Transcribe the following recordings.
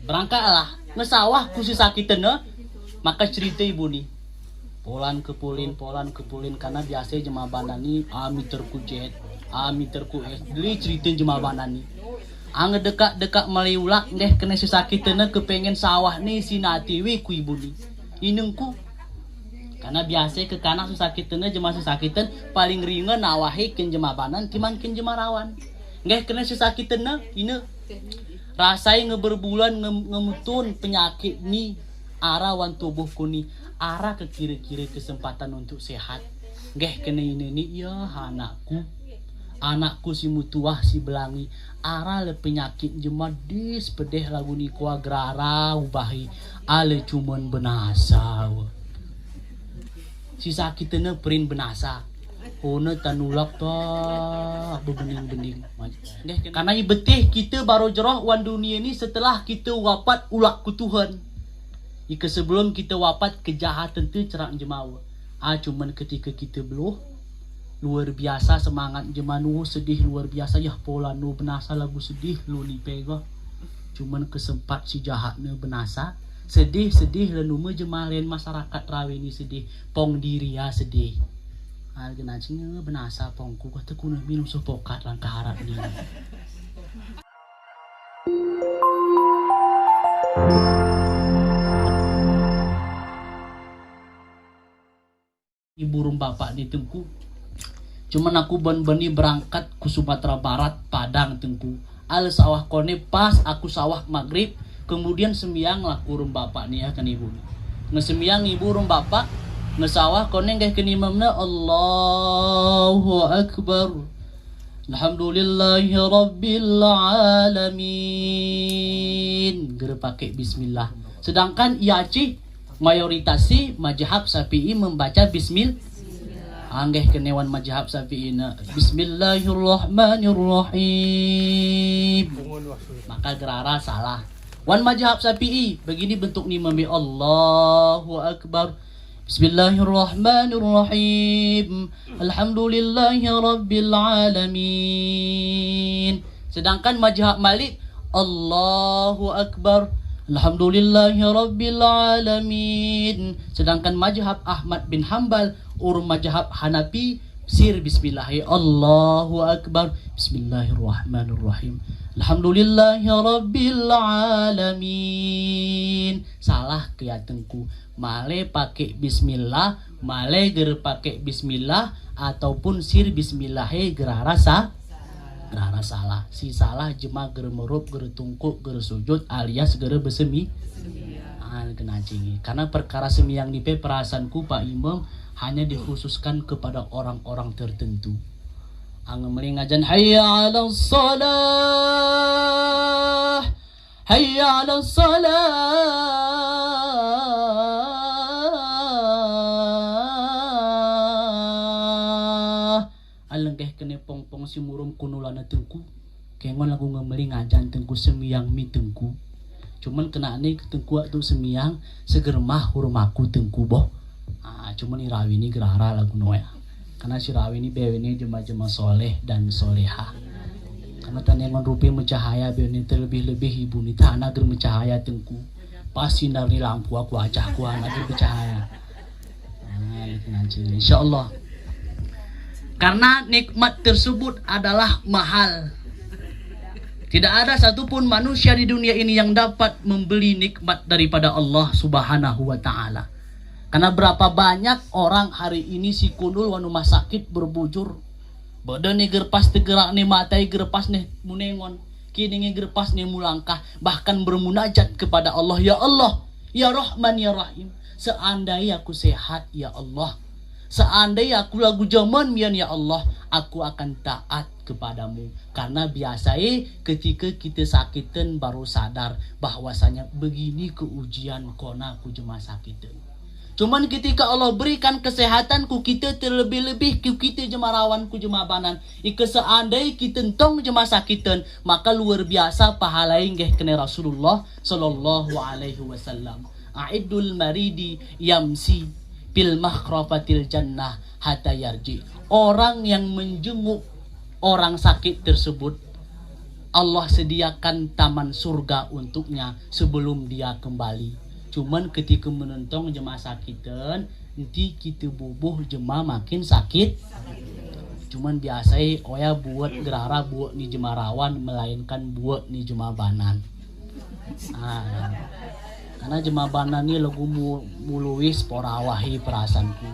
Berangkatlah ngesawah ku si sakitena, maka cerita ibu nih. Polan ke pulin karena biasa jemaah banani meter ku jet, meter ku es. Dili cerita jemaah banani. Dekat meliulak deh kena si sakitena kepengen sawah nih si natiwi ku ibu nih. Inengku karena biasa ke kanak susakitena jemaah susakiten paling ringan nawahi kin jemaah banan timan kin jemaah rawan. Nggak kena susakitena ini rasai ngeberbulan ngemutun penyakit ni arah wan tubuhku ni arah ke kiri-kiri kesempatan untuk sehat. Nggak kena ini nih ya anakku si mutuah si belangi arah le penyakit jemaah dis pedeh lagu ni kuah gerara ubahi ale cuman benasa. Si sakitnya perin benasa hona tanulak toh bebening-bening karena betih kita baru jeroh wan dunia ini setelah kita wafat ulak ku Tuhan. Ika sebelum kita wafat kejahatan tu cerak jemawa cuman ketika kita beluh luar biasa semangat jemanu sedih luar biasa ya pola nu benasa lagu sedih lu ni pega cuman kesempat si jahatnya benasa sedih lenuma jemalin masyarakat rawi ini sedih pong diri ya sedih genacingnya benasa pongku kata kuna minum sopokat langkah harap ni ibu rum bapak di Tengku cuman aku ben-beni berangkat ke Sumatera Barat Padang Tengku al sawah kone pas aku sawah maghrib kemudian sembiang lah kurung bapak nih ya kan ibu ngesembiang ibu rum bapak ngesawah koneng gak kenimamna Allahu Akbar Alhamdulillahi Rabbil Alamin gere pakai bismillah sedangkan iaci mayoritas mazhab Syafi'i membaca bismillah anggeh kenewan mazhab Syafi'i Bismillahirrahmanirrahim maka gerara salah. Wan mazhab Syafi'i begini bentuk ni mami Allahu Akbar Bismillahirrahmanirrahim Alhamdulillahi Rabbil Alamin. Sedangkan mazhab Malik Allahu Akbar Alhamdulillahi Rabbil Alamin. Sedangkan mazhab Ahmad bin Hanbal mazhab Hanafi sir bismillahi Allahu Akbar Bismillahirrahmanirrahim Alhamdulillahi Rabbil Alamin. Salah kelihatanku male pakai bismillah male ger pakai bismillah ataupun sir bismillahi gerara salah si salah jema ger merup ger tungkuk ger sujud alias ger besemi kena cingi karena perkara semiyang nipe perasaanku Pak Imam hanya dikhususkan kepada orang-orang tertentu. Anggemeli ngajan hayya 'alas shalah hayya 'alas salah alengkeh kene pong-pong si murum kunulana Tengku kengon lagu ngemeli ngajan Tengku semiyang mi Tengku cuman kena ane Tengku tu semiyang segermah hurumaku Tengku boh cuman irawi ini gerara lagu noya karena si rawi ini bewe ini jemaah-jemaah soleh dan soleha karena tanengon rupi mencahaya bewe ini terlebih-lebih ibu ni tanah ger mencahaya Tengku pas sinar ni lampu aku acahku anak ger bercahaya insyaallah karena nikmat tersebut adalah mahal. Tidak ada satupun manusia di dunia ini yang dapat membeli nikmat daripada Allah Subhanahu wa Ta'ala. Karena berapa banyak orang hari ini si kundul wan rumah sakit berbujur. Badan ni gerpas tegerak ni matai gerpas ni munengon. Kini ni gerpas ni mulangkah. Bahkan bermunajat kepada Allah. Ya Allah, Ya Rahman, Ya Rahim. Seandainya aku sehat, Ya Allah. Seandainya aku lagu zaman mian ya Allah, aku akan taat kepadamu. Karena biasanya ketika kita sakitan baru sadar bahwasanya begini keujian kona ku jemaah sakitan. Cuman ketika Allah berikan kesehatan ku kita terlebih-lebih ku kita jemaah rawan ku jemaah banan. Ika seandainya kita entong jemaah sakitan, maka luar biasa pahala inggih kena Rasulullah sallallahu alaihi wasallam. Aidul maridi yamsi bil makhrafatil jannah hatta yarji. Orang yang menjenguk orang sakit tersebut Allah sediakan taman surga untuknya sebelum dia kembali. Cuman ketika menentang jemaah sakitan, nanti kita bubuh jemaah makin sakit. Cuman biasanya oya buat gerara buat ni jemaah rawan melainkan buat ni jemaah banan. Karena jemaah banan ni lagu muluis porawahi perasaanku.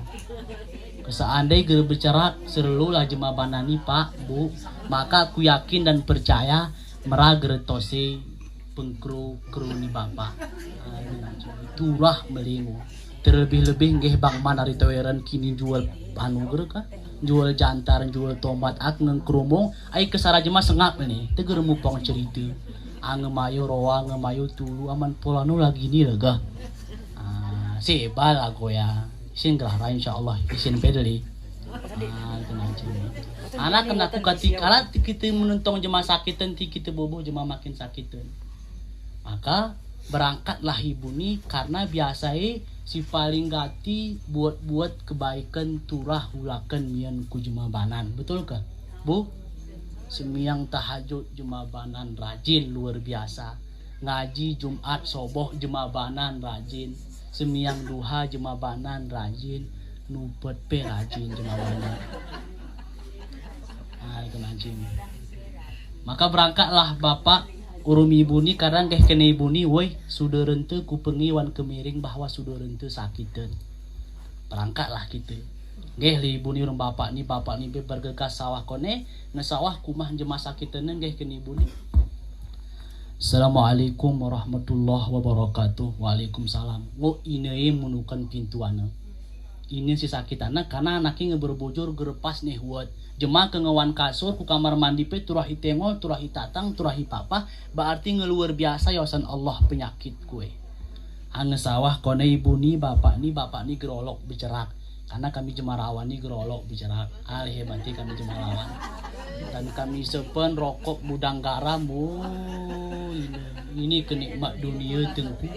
Seandainya gue bercerak selulah jemaah banan ni pak bu, maka aku yakin dan percaya merah geretosi pengkru ni bapak. Itulah melingu. Terlebih-lebih nggih bang man dari taweran kini jual anu kan? Jual jantar, jual tomat, ak neng kerumung, ay kesara jema sengap nih, teger mupong cerita, ngemayu roa, ngemayu tulu, aman polanu lagi nih lega, sebal aku ya, isin gerah insya Allah, isin pedeli, anak kena aku katikala kita menentang jema sakitan, kita bobo jema makin sakitan, maka berangkatlah ibu nih karena biasanya si paling gati buat kebaikan turah hulakan mian ku jemaah banan, betul kah bu? Semiang tahajud jemaah banan rajin luar biasa, ngaji Jumat soboh jemaah banan rajin, semiang duha jemaah banan rajin, nupet pe rajin jemaah banan. Maka berangkatlah bapak urum ibu ni kadang keh kena ibu ni woi sudah rente kupengi wan kemiring bahwa sudah rente sakitan. Berangkatlah kita. Geh li ibu ni urum bapak ni bergegas sawah kone ngesawah kumah jemaah sakitanen geh kena ibu ni. Assalamualaikum warahmatullahi wabarakatuh. Waalaikumsalam. Wo ini menukan pintuana. Ini si sakitana karena anaknya ngeberbojor gerepas nih buat jemaah ke ngewan kasur ku kamar mandi pe turah hitengol turah hitatang turah hipapa berarti ngeluar biasa yawasan Allah penyakit kue sawah kone ibu ni bapak ni gerolok bicerak karena kami jemaah rawan ni gerolok bicerak hebatnya kami jemaah rawan dan kami sepen rokok mudang garam ini kenikmat dunia tengku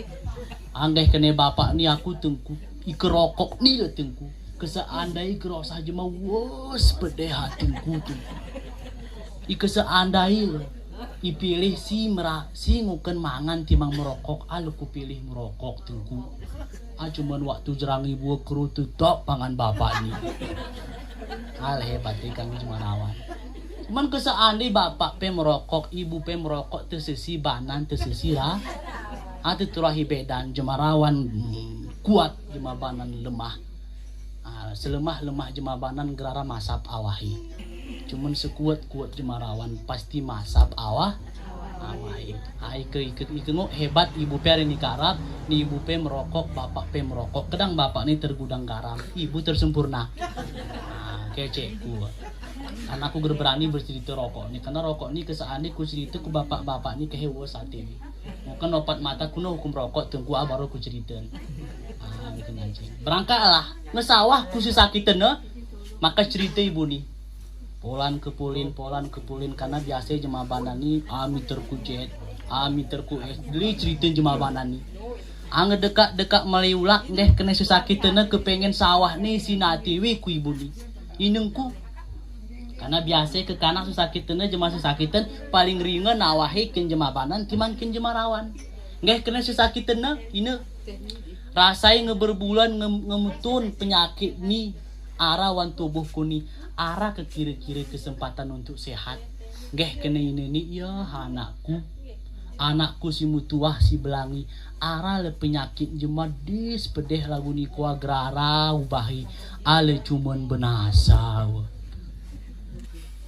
anggeh kene bapak ni aku tengku ikerokok ni lah tengku keseandai kerasa jema wos pedeh hatengku tengku ikeseandai ipilih si nguken mangan timang merokok alu ku pilih merokok tengku cuman waktu jerang ibu kru tutup pangan bapak ni hebat kami cuma rawan cuman keseandai bapak pe merokok ibu pe merokok tersesi banan tersesi lah turahi bedan jemarawan kuat jemabanan lemah selemah-lemah jemabanan gerara masap awahi cuman sekuat-kuat jemarawan pasti masap awahi ikengok hebat ibu pe ini karab ni ibu pe merokok bapak pe merokok kadang bapak ni tergudang garam ibu tersempurna keceku karena aku berani bercerita rokok ni karena rokok ni kesaani ku cerita ku bapak-bapak ni kehewo saat ini mungkin opat mata kuno hukum rokok tengku baru ku cerita berangkatlah ngesawah khusus sakitan maka cerita ibu nih polan kepulin karena biasa jemaah banan ni ami terkujet ami terkues beli cerita jemaah banan ni dekat meliulak deh kena sakitan kepengen sawah nih sinatiwi ku ibu nih inengku karena biasa ke kanak sakitan jemaah sakitan paling ringan awahi kin jemaah banan timangkin jemaah rawan nggak kena sakitan ini rasai ngeberbulan ngemutun penyakit ni arawan tubuhku ni arah ke kiri-kiri kesempatan untuk sehat nggak kena ini ya anakku si mutuah si belangi arah le penyakit jema dis pedeh lagu ni kuah gerara ubahi ale cuman benasa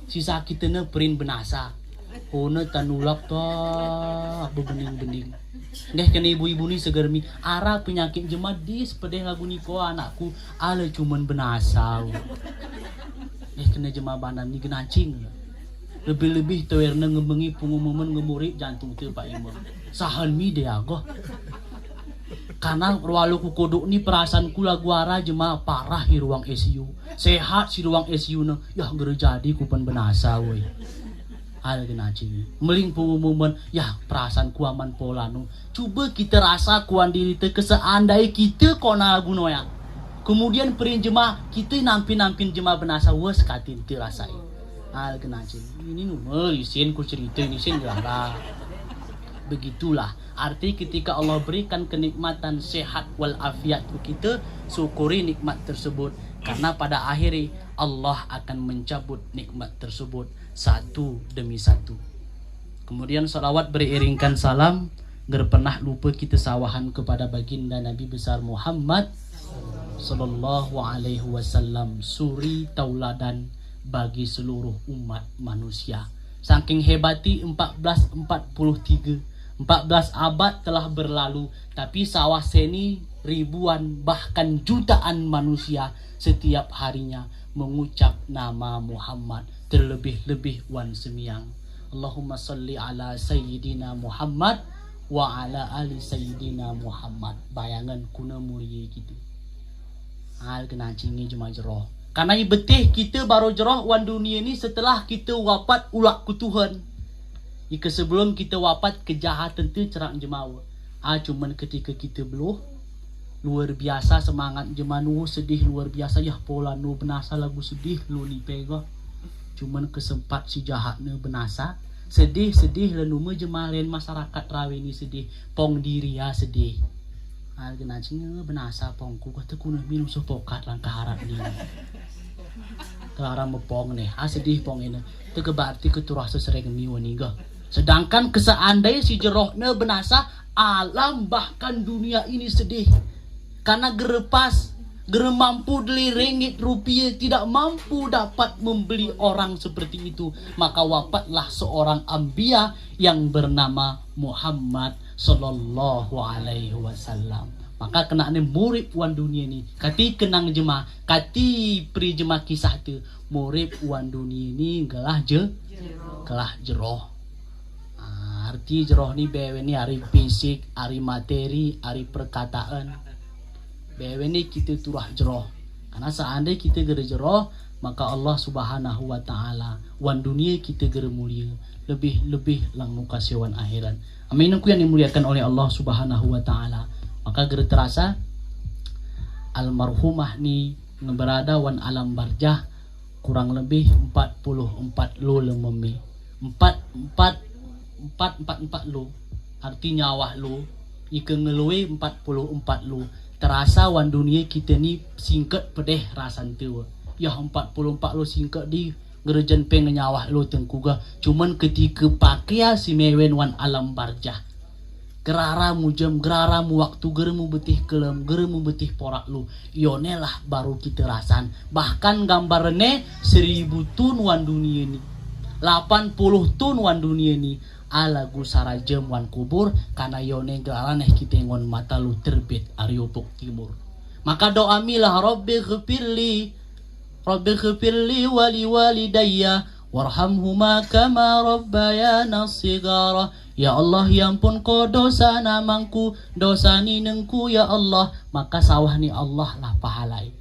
si sakitnya perin benasa hone tanulak toh bebening-bening deh kena ibu-ibu ni segermi arah penyakit jema dis pedeh lagu ni kuah anakku ale cuman benasa kena jema banan ni genancing lebih-lebih tawerna ngebengi pengumuman ngemurik jantung teu Pak Imam sahan mi dia goh karena walau ku kodok ni perasaanku lagu ara jema parah di ruang ICU sehat si ruang ICU na ya gere jadi kupan benasa woi hal genancing meling pengumuman ya perasaanku aman polanu coba kita rasa kuan diri teu keseandai kita kona lagu noya kemudian perin jemaah kita nampin jemaah benasa wes katin teu rasai Kena cing. Ini nomor isin ku cerita ini isin lah. Begitulah arti ketika Allah berikan kenikmatan sehat walafiat untuk kita, syukuri nikmat tersebut, karena pada akhirnya Allah akan mencabut nikmat tersebut satu demi satu. Kemudian salawat beriringkan salam, ger pernah lupa kita sawahan kepada baginda Nabi besar Muhammad sallallahu alaihi wasallam, suri tauladan bagi seluruh umat manusia. Saking hebati 1443, 14 abad telah berlalu, tapi sawah seni ribuan bahkan jutaan manusia setiap harinya mengucap nama Muhammad, terlebih-lebih wan semiang. Allahumma salli ala sayyidina Muhammad wa ala ali sayyidina Muhammad. Bayangan kuna mulia gitu. Kena cingi jemaah jeroh. Karena betih kita baru jeroh wan dunia ni setelah kita wafat ulak ku Tuhan. Jika sebelum kita wafat kejahatan tu cerak jemawa. Cuman ketika kita beluh luar biasa semangat jemanu sedih luar biasa ya pola nu benasa lagu sedih lu ni pega. Cuman kesempat si jahat nu benasa sedih lalu jemalen masyarakat rawi ni sedih pong diri ya sedih. Kena cingnya benasa pongku kata ku minum sopokat langkah harap ni. Kelara mepong nih, sedih pong ini. Itu keberarti keturah sesereng miwa ni ga. Sedangkan keseandai si jerohnya benasa, alam bahkan dunia ini sedih. Karena gerepas, mampu beli ringgit rupiah, tidak mampu dapat membeli orang seperti itu. Maka wafatlah seorang anbiya yang bernama Muhammad sallallahu alaihi wasallam. Maka kena ni murid wan dunia ni. Kati kenang jemaah, kati pri jemaah kisah tu. Murid wan dunia ni gelah jeroh. Arti jeroh ni bewe ni hari fisik, hari materi, hari perkataan. Bewe ni kita turah jeroh. Karena seandainya kita gera jeroh, maka Allah subhanahu wa ta'ala wan dunia kita gera mulia. Lebih lang nukasi wan akhirat. Amin aku yang dimuliakan oleh Allah subhanahu wa ta'ala. Maka gera terasa almarhumah ni berada wan alam barjah kurang lebih 44 lo lememi. 44 lo artinya nyawa lo ika ngelui 44 lo terasa wan dunia kita ni singkat pedeh rasan tu ya 44 lo singkat di gerejan peng nyawa lo tengkuga cuman ketika pakai si mewen wan alam barjah geraramu jam geraramu waktu geremu betih kelem geremu betih porak lu yonelah baru kita rasan bahkan gambarnya 1000 tun wan dunia ni 80 tun wan dunia ni ala gusara jem wan kubur karena yone gelaraneh kita ngon mata lu terbit ariupuk timur. Maka doa milah Rabbi ghfirli wali walidayya warhamhuma kama rabbayana shigara. Ya Allah ya ampun ko dosa namangku dosa ni nengku ya Allah, maka sawah ni Allah lah pahalai.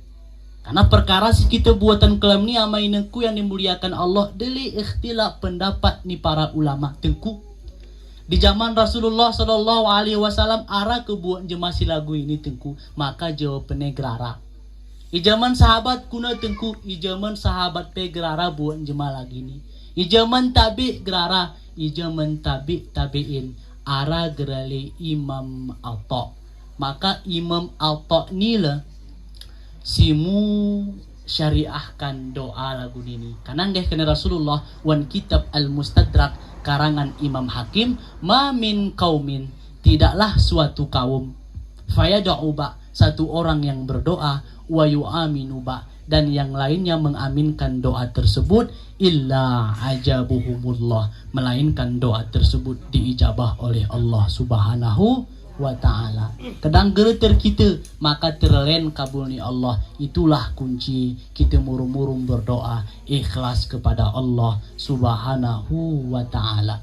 Karena perkara si kita buatan kelam ni amai nengku yang dimuliakan Allah deli ikhtilaf pendapat ni para ulama tengku. Di zaman Rasulullah sallallahu alaihi wasallam arah kebuat jemasi lagu ini tengku, maka jawabannya gerara. Di zaman sahabat kuna tengku, di zaman sahabat pe gerara buat jema lagi ni. Di zaman tabi gerara, di zaman tabiin arah gerali Imam Atta. Maka Imam Atta ni lah simu syariahkan doa lagu ini. Karena nggih kena Rasulullah wan kitab Al-Mustadrak karangan Imam Hakim, ma min kaumin tidaklah suatu kaum fayad'u ba satu orang yang berdoa wa yu'aminu ba dan yang lainnya mengaminkan doa tersebut illa ajabuhumullah melainkan doa tersebut diijabah oleh Allah Subhanahu wa ta'ala. Kadang gereter kita maka terlen kabulnya Allah. Itulah kunci kita murum-murum berdoa ikhlas kepada Allah Subhanahu wa ta'ala.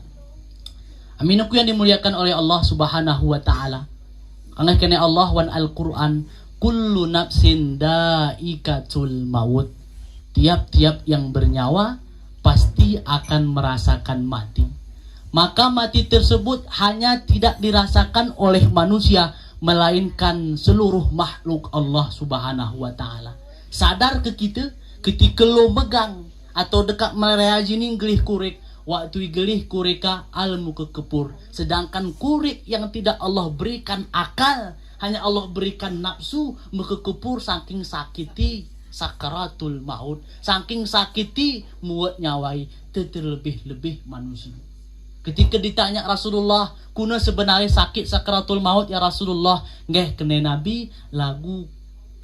Amin aku yang dimuliakan oleh Allah Subhanahu wa ta'ala. Karena kena Allah wan Al-Quran kullu nafsin da'ikatul maut. Tiap-tiap yang bernyawa pasti akan merasakan mati. Maka mati tersebut hanya tidak dirasakan oleh manusia melainkan seluruh makhluk Allah Subhanahu wa ta'ala. Sadar ke kita ketika lo megang atau dekat Malaya jini gelih kurik, waktu gelih kurika almu kekepur. Sedangkan kurik yang tidak Allah berikan akal, hanya Allah berikan nafsu, mekekepur saking sakiti sakaratul maut, saking sakiti muat nyawai terlebih-lebih manusia. Ketika ditanya Rasulullah, kuna sebenarnya sakit sakaratul maut ya Rasulullah? Nggih kene Nabi lagu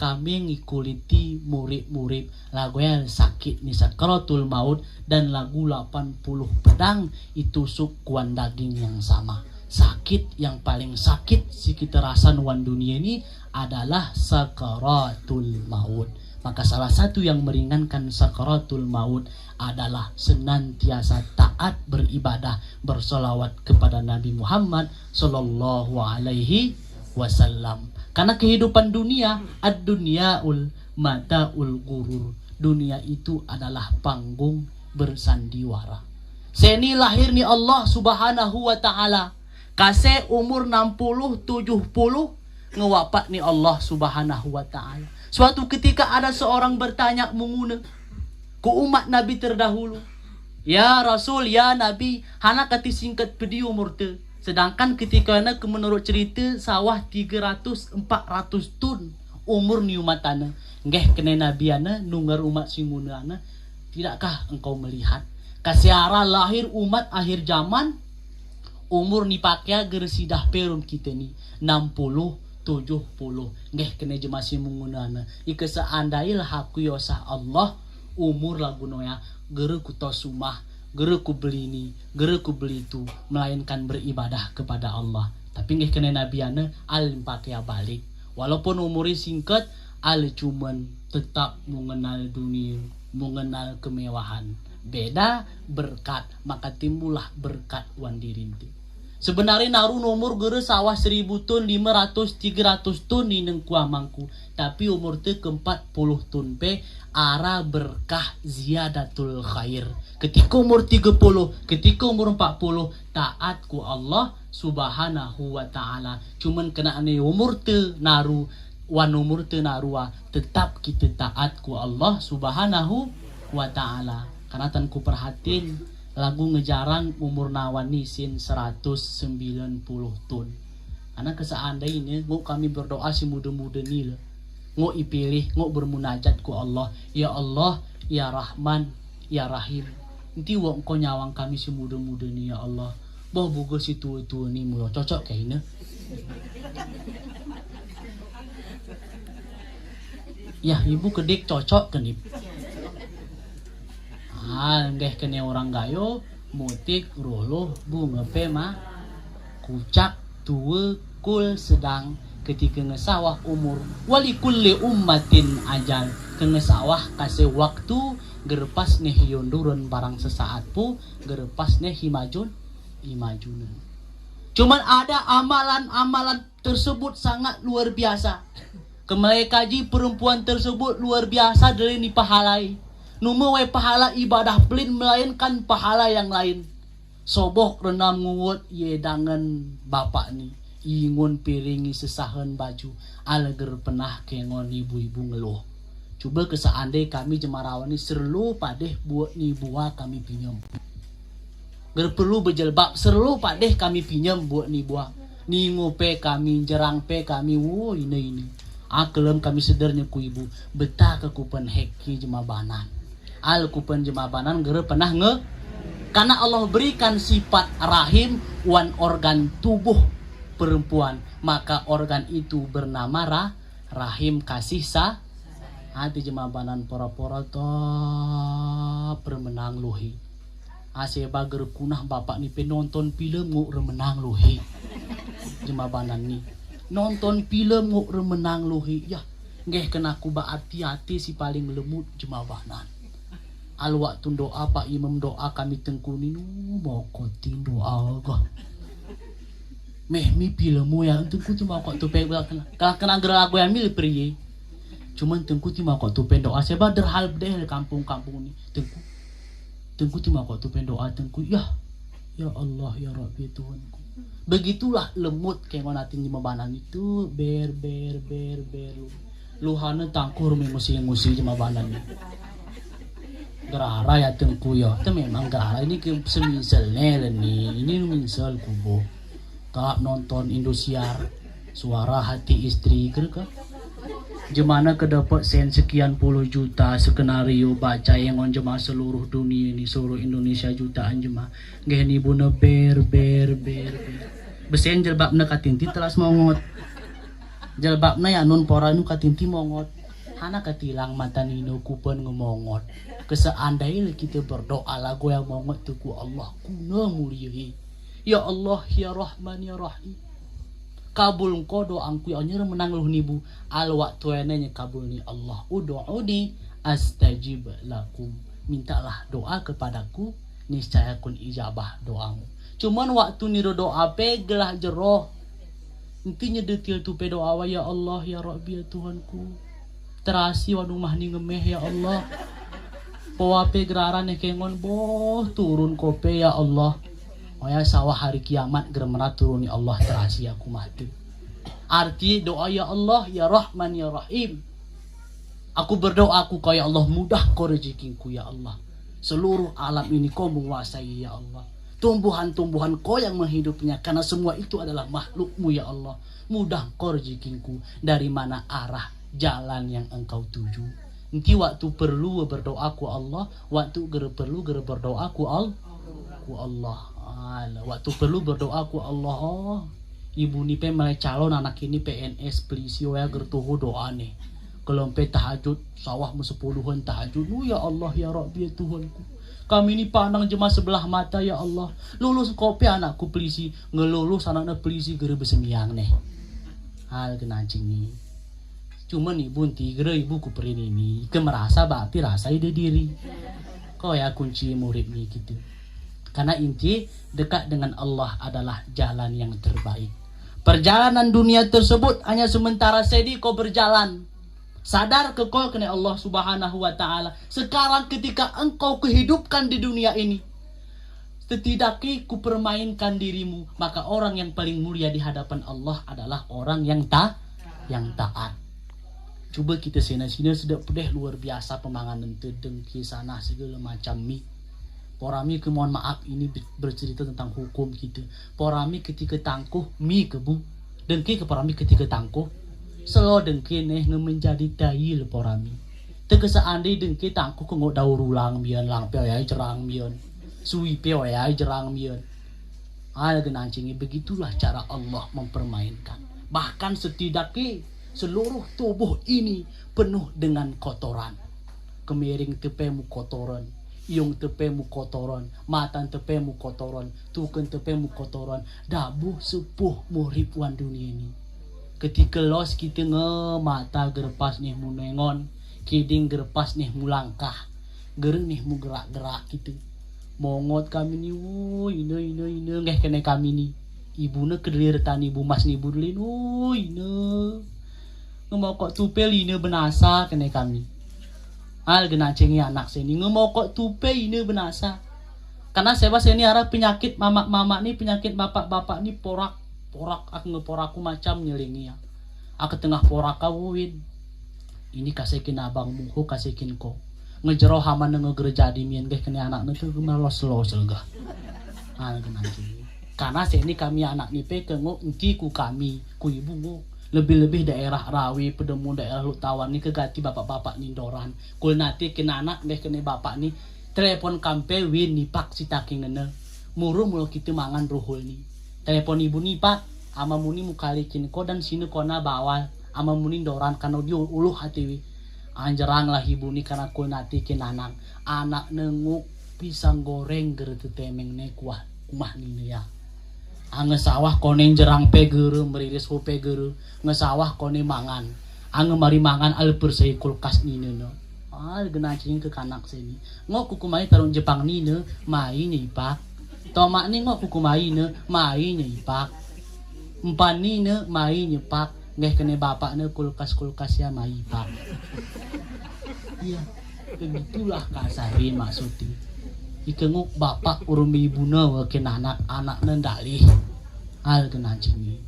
kami ngikuliti murid-murid lagu yang sakit ni sakaratul maut, dan lagu 80 pedang itu sukuan daging yang sama. Sakit yang paling sakit si kita rasa nuan dunia ini adalah sakaratul maut. Maka salah satu yang meringankan sakaratul maut adalah senantiasa taat beribadah, bersolawat kepada Nabi Muhammad sallallahu alaihi wasallam. Karena kehidupan dunia, ad-dunyaul mataul gurur. Dunia itu adalah panggung bersandiwara. Seni lahir ni Allah subhanahu wa ta'ala. Kasih umur 60, 70, ngewapat ni Allah subhanahu wa ta'ala. Suatu ketika ada seorang bertanya menguna ke umat Nabi terdahulu. Ya Rasul, ya Nabi, hana kati singkat pedi umur te. Sedangkan ketika nak menurut cerita sawah 300-400 tun umur ni umat ana. Nggih kena Nabi ana nunggar umat simuna ana. Tidakkah engkau melihat kasiara lahir umat akhir zaman umur ni pakai geresidah perum kita ni 60 70. Nggih kena je masih menggunakan. Ika seandainya aku yosah Allah umur lagu noya gere ku tosumah, gere ku beli ni, gere ku beli itu, melainkan beribadah kepada Allah. Tapi nggih kena nabiana al pakai balik. Walaupun umurnya singkat, al cuman tetap mengenal dunia, mengenal kemewahan. Beda berkat, maka timbullah berkat wan dirinti. Sebenarnya naru nomor gere sawah 1000 ton, 500, 300 ton ni nengkuah mangku. Tapi umur te ke 40 ton pe ara berkah ziyadatul khair. Ketika umur 30, ketika umur 40 taat ku Allah subhanahu wa ta'ala. Cuman kena ane umur te naru wan umur te narua tetap kita taat ku Allah subhanahu wa ta'ala. Karena tan ku perhatiin lagu ngejarang umur nawani sin 190 ton. Karena keseandainya ngok kami berdoa si muda-muda ni lah. Ngok ipilih, ngok bermunajat ku Allah. Ya Allah, ya Rahman, ya Rahim. Nanti wak engkau nyawang kami si muda-muda ni ya Allah. Boh bugo si tua-tua ni mula cocok kayaknya. Ya ibu kedik cocok kenip. Nggih kene orang gayo mutik rolo bunga pema kucak tua kul sedang ketika ngesawah umur wali kulli ummatin ajal kengesawah kasih waktu gerpas nih yondurun barang sesaat pu gerpas nih imajunan. Cuman ada amalan-amalan tersebut sangat luar biasa. Kemelai kaji perempuan tersebut luar biasa dari ni pahalai. Numawai pahala ibadah pelin melainkan pahala yang lain. Soboh renam nguwut ye dangan bapak ni. Ingun piringi sesahan baju. Alager pernah kengon ibu-ibu ngeluh. Cuba keseandai kami jemarawan ni serlu padeh buat ni buah kami pinjam. Ger perlu berjelbab serlu padeh kami pinjam buat ni buah. Ni ngupe kami jerang pe kami wo ini. Akelem kami sedernya ku ibu. Betah ke kupen heki jemabanan. Al kupen jemabanan gere pernah karena Allah berikan sifat rahim wan organ tubuh perempuan, maka organ itu bernama rahim kasih hati jemabanan pora-pora to permenang lohi ase bager kunah bapak ni penonton film nguk remenang lohi jemabanan ni nonton film nguk remenang lohi ya nggih kena ku ba hati-hati si paling lemut jemabanan. Al waktu doa Pak Imam doa kami tengkuni mau kotin doa gak meh mi pilemu ya tengku tu mau kok tupe kalau kena gerak lagu yang milih peri cuman tengku tu mau kok tupe doa sebab derhal deh kampung-kampung ni tengku tu mau kok tupe doa tengku ya Allah ya Rabbi Tuhanku. Begitulah lemut kayak mana tinggi membanan itu ber luhana tangkur musim jemabanan ni. Gerara ya tengku ya. Itu memang gerara ini ke semisalnya nih. Ini misal kubo. Kak nonton Indosiar, suara hati istri ke? Jemana kedapat sen sekian puluh juta skenario baca yang on jemaah seluruh dunia ini, seluruh Indonesia jutaan jemaah. Gini buna ber. Besen jelbabna katinti telas mongot. Jelbabna ya nun pora nu katinti mongot. Hana katilang mata nino kupen ngomongot. Keseandainya kita berdoa lagu yang mongot tuku Allah kuna muliahi. Ya Allah ya Rahman ya Rahim. Kabul engkau doangku ya nyere menang luh nibu. Al waktu enenya kabul ni Allah. Udu'uni astajib lakum. Mintalah doa kepadaku, niscaya kun ijabah doamu. Cuman waktu niru doa pegelah jeroh. Intinya detil tu pe doa ya Allah ya Rabbi ya Tuhanku. Terasi wanu mahni ngemeh ya Allah. Pawape geraran kengon boh turun kope ya Allah. Maya sawah hari kiamat geremera turuni Allah terasi aku mati. Arti doa ya Allah ya Rahman ya Rahim. Aku berdoa aku kaya Allah mudah kau rezekinku ya Allah. Seluruh alam ini kau menguasai ya Allah. Tumbuhan-tumbuhan kau yang menghidupnya karena semua itu adalah makhlukmu ya Allah. Mudah kau rezekinku dari mana arah jalan yang engkau tuju. Nanti waktu perlu berdoa ku Allah, waktu perlu berdoa ku Allah. Waktu perlu berdoa ku Allah. Ibu ni pe mulai calon anak ini PNS polisi ya gertuhu doa nih. Kelompe tahajud sawahmu 10-an tahajud. Ya Allah ya Rabbi ya Tuhanku. Kami ini pandang jemaah sebelah mata ya Allah. Lulus kopi anakku polisi, ngelulus anaknya polisi gere besemiang nih. Hal kenancing nih. Cuman ibu tiga ibu kuperin ini kemerasa bakti rasa ide diri. Kau ya kunci murid nih gitu. Karena inti dekat dengan Allah adalah jalan yang terbaik. Perjalanan dunia tersebut hanya sementara sedi kau berjalan. Sadar ke kau kena Allah Subhanahu wa taala. Sekarang ketika engkau kehidupkan di dunia ini, setidaknya ku permainkan dirimu, maka orang yang paling mulia di hadapan Allah adalah orang yang taat. Coba kita sina-sina sudah pedeh luar biasa pemanganan tedeng kisah segala macam mi. Porami ke mohon maaf ini bercerita tentang hukum kita. Porami ketika tangkuh mi kebu dan ke porami ketika tangkuh selo dengki neh menjadi dayil porami. Tegesa andai dengki tangkuh ke ngok daur ulang bian lang ya cerang bian. Sui peo ya jerang mian. Genancingi begitulah cara Allah mempermainkan. Bahkan setidaknya seluruh tubuh ini penuh dengan kotoran. Kemiring tepemu kotoran, iung tepemu kotoran, matan tepemu kotoran, tuken tepemu kotoran, dabuh sepuh muripuan dunia ini. Ketika los kita mata gerpas nih mu nengon, kiding gerpas nih mu langkah, gereng nih mu gerak-gerak gitu. Mongot kami ni, ine ngeh kene kami ni. Ibuna kedelir tani ibu mas ni budlin, ine. Ngomong kok tupe ine benasa kene kami. Genacengi anak seni ngomong kok tupe ine benasa. Karena saya seni arah penyakit mama ni penyakit bapak ni porak aku ngeporaku macam nyelingi ya. Aku tengah porak kawin. Ini kasekin abangmu, kasekin ko. Ngejero haman ngegereja di mien geh kene anak nu tuh melos lega. Genacengi. Karena seni kami anak ni pe kengok enti ku kami, ku ibu mu. Lebih-lebih daerah Rawi, Pedemu, daerah Lutawan ni kegati bapak-bapak nindoran. Kul nanti kena anak deh kena bapak ni telepon kampe win nipak si taking nene. Muru mulu kita mangan ruhul ni. Telepon ibu ni pak, ama muni mukalikin ko dan sini kona bawal. Ama muni doran karena dia uluh hati wi. Anjerang lah ibu ni karena kul nanti kena anak nenguk pisang goreng gertu temeng ne kuah kumah ni ya. Ngesawah kone jerang pegere meriris ho pegere ngesawah kone mangan mari mangan al bersih kulkas nine no genacing ke kanak sini ngok kuku mai tarung Jepang nine mai nyipak tomak ni ngok kuku mai ne mai nyipak empan nine mai nyipak ngeh kene bapak ne kulkas ya mai pak. Iya begitulah kasarin maksudnya. Ikenguk bapak urung ibuna wakin anak nendali genancing.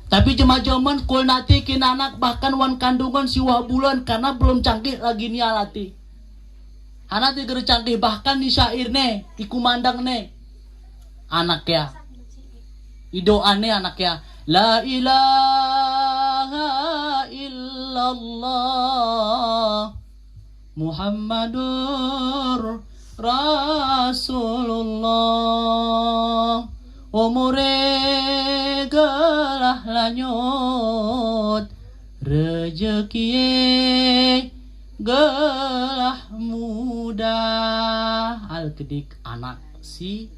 Tapi jema-jeman kul nati kin anak bahkan wan kandungan siwa bulan karena belum canggih lagi nih alati. Hana ti keur canggih bahkan di syair ne, ikumandang ne. Anak ya. Idoane anak ya. La ilaha illallah Muhammadur Rasulullah. Umure gelah lanyut, rezeki gelah mudah. Alkedik anak si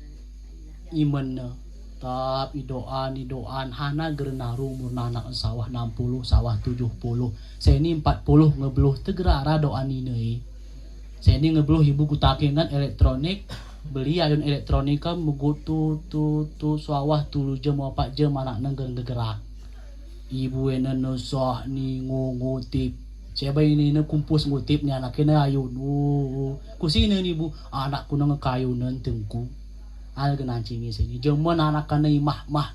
imanna tap idoan hana gerenaru murna anak sawah 60 sawah 70 saya ini 40 ngebeluh tegerara doan ini saya ini ngebeluh ibu kutakingan elektronik beli ayun elektronika mugutu tu sawah 3 jam 4 jam anak nengger gerak ibu ena nusoh ni ngutip siapa ini kumpus ngutip ni anaknya ayun kusina ni bu anakku ngekayunan tengku al genancingi sini jemon anak-anak